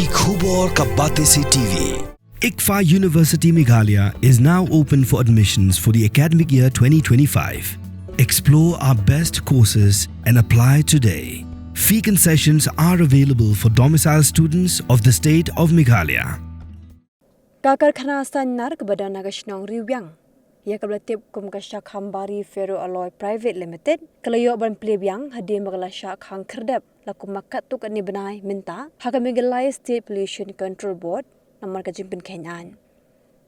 Ki Khubor Ka Bate Se TV. ICFA University Meghalaya is now open for admissions for the academic year 2025. Explore our best courses and apply today. Fee concessions are available for domicile students of the state of Meghalaya. Karkhana Saiñ kepada nagasnong Rwiang. Ia kebelatip kum kasyak hambari Ferro Alloy Private Limited. Kelayo ban Biang hadir mengalasyak hang kerdap. Laku makat tu kani benai minta. Haka Meghalaya State Pollution Control Board nomor Jingbit Kenyan.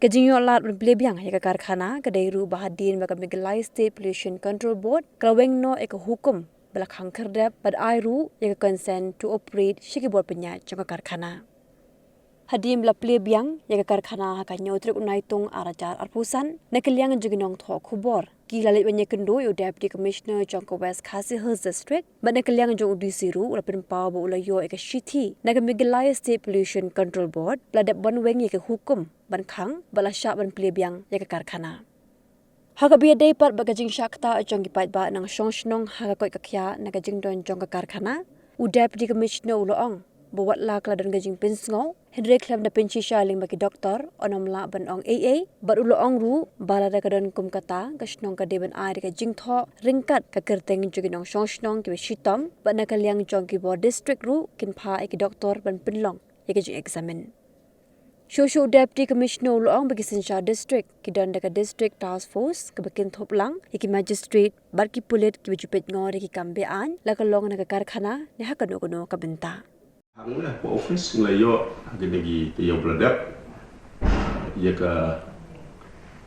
Kejinyo alat ban Biang ia Karkhana kedai ru bahadin baka Meghalaya State Pollution Control Board. Kelaweng no eka hukum belak hang kerdap bad airu ia consent to operate syikibor penyat jangka Karkhana. Hadim la Biang ya Karkhana haka nyotrik unaitung arajar arpusan nakaliang juginong tho khubor ki lalit banya kendo yo deputy commissioner jangka West Khasi Hills district but nakaliang jong udisiru ula penpau bo ula yo eka shiti naga Meghalaya State Pollution Control Board ladap banweng ya hukum ban khang balasya ban Biang ya Karkhana haka biya day pat bagajing syakta jong gipat ba nang shongshnong haka koi kakya naga jingdon jangka Karkhana u deputy commissioner uloong buat la kladan gajing Peitngor Henry klam da penci shaling bagi doktor onom la ban ong AA bat ulo ong ru bala da kadan kum kata kasnong ka deben ai ka jing tho ringkat ka kerteng juginong shongshnong ki shitom bat nakaliang jong ki bo district ru kin pha ek doktor ban pinlong ye ka examine Shosho Deputy Commissioner ulo ong bagi Sinsha district ki dan da ka district task force ka bakin thoplang ki magistrate bat ki pulit ki Peitngor ki kambe an la ka long na ka Karkhana ne hakano kono ka benta Hang lah po office ngelayo ginigi tiyo bladap ia ka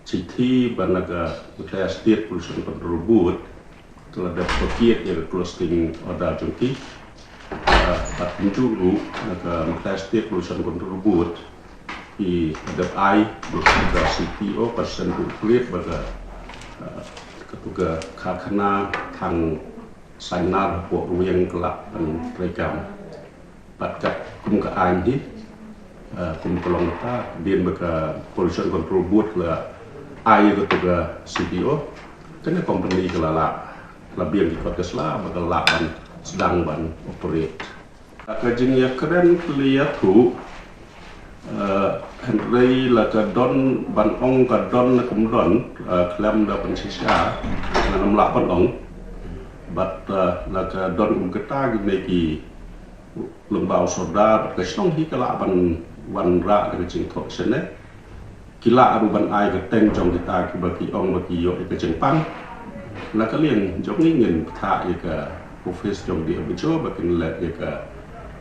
citi banaga Meghalaya State Pollution Control Board telah dapat paket ia closing order jungki pat penjuru naga Meghalaya State Pollution Control Board di ada ai berada CTO person kulit baga ketuga Karkhana thang Saiñ po Rwiang kelak dan program Patkat kum ka anji kum kolong ta din baka pollution control board la ai ko tuga CPO kena company kelala labian di kota sla baka laban sedang ban operate kajing ya keren lihat tu Henry la ka don ban ong ka don kum don klam da pensisa nanam la ban ong bat la ka don keta gi lembau sodar kesong hi kala ban ra ke jing thok sene kila aru ban ai ke teng jong kita ki baki ong baki yo ke jing pang la ka lien jong ngin tha ke office jong di abijo baki let ke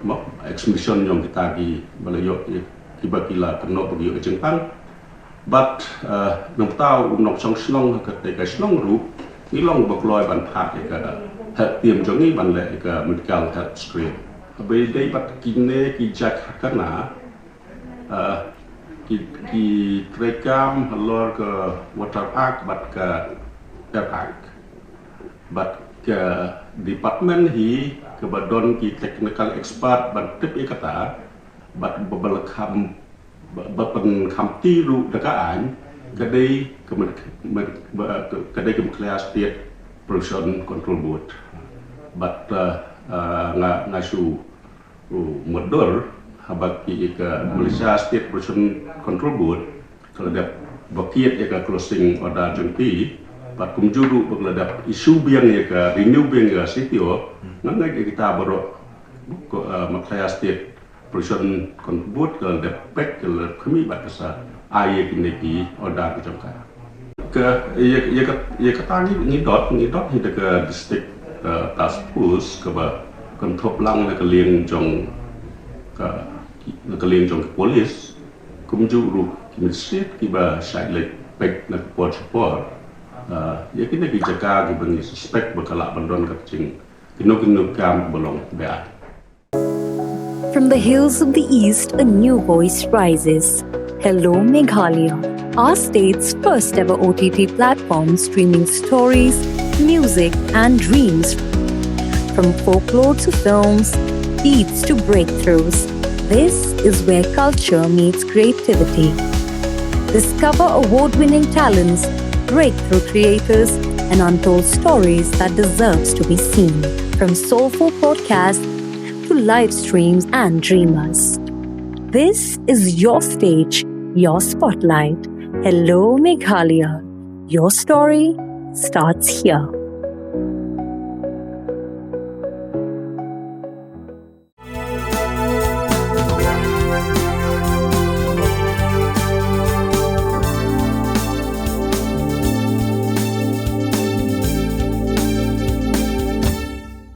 mo exhibition jong kita ki balayo ki baki la keno baki yo ke jing pang but nong tau nong song snong ke te ke snong ru ni long bak loy ban tha ke het tiam jong ni ban le ke medical health stream Berdei bat kine ki Karkhana ki rekam halor ke water park bat ke air park bat ke department hi ke badon ki technical expert bat tip kata bat babelkham bapen kham tiru dekaan kedai Meghalaya State Pollution Control Board bat ngasu modal habaki ke Malaysia State Pollution Control Board terhadap bakiat ya ke closing order jungki pat kumjuru terhadap isu biang ya ke renew biang ya CTO ngangai kita baru Meghalaya State Pollution Control Board terhadap pek ke kami batasa ai kineki order jangka ke ya kata ni dot hingga ke district task force ke kontrol lang na kaliang jong polis kumjuru kimsit kiba side pek na support ya kini dijaga gibangi suspek bakala bandon kacing kinok kam belong bea. From the hills of the east, a new voice rises. Hello Meghalaya, our state's first ever OTT platform streaming stories, music and dreams. From folklore to films, beats to breakthroughs, this is where culture meets creativity. Discover award-winning talents, breakthrough creators, and untold stories that deserves to be seen. From soulful podcasts to live streams and dreamers. This is your stage, your spotlight. Hello, Meghalaya. Your story starts here.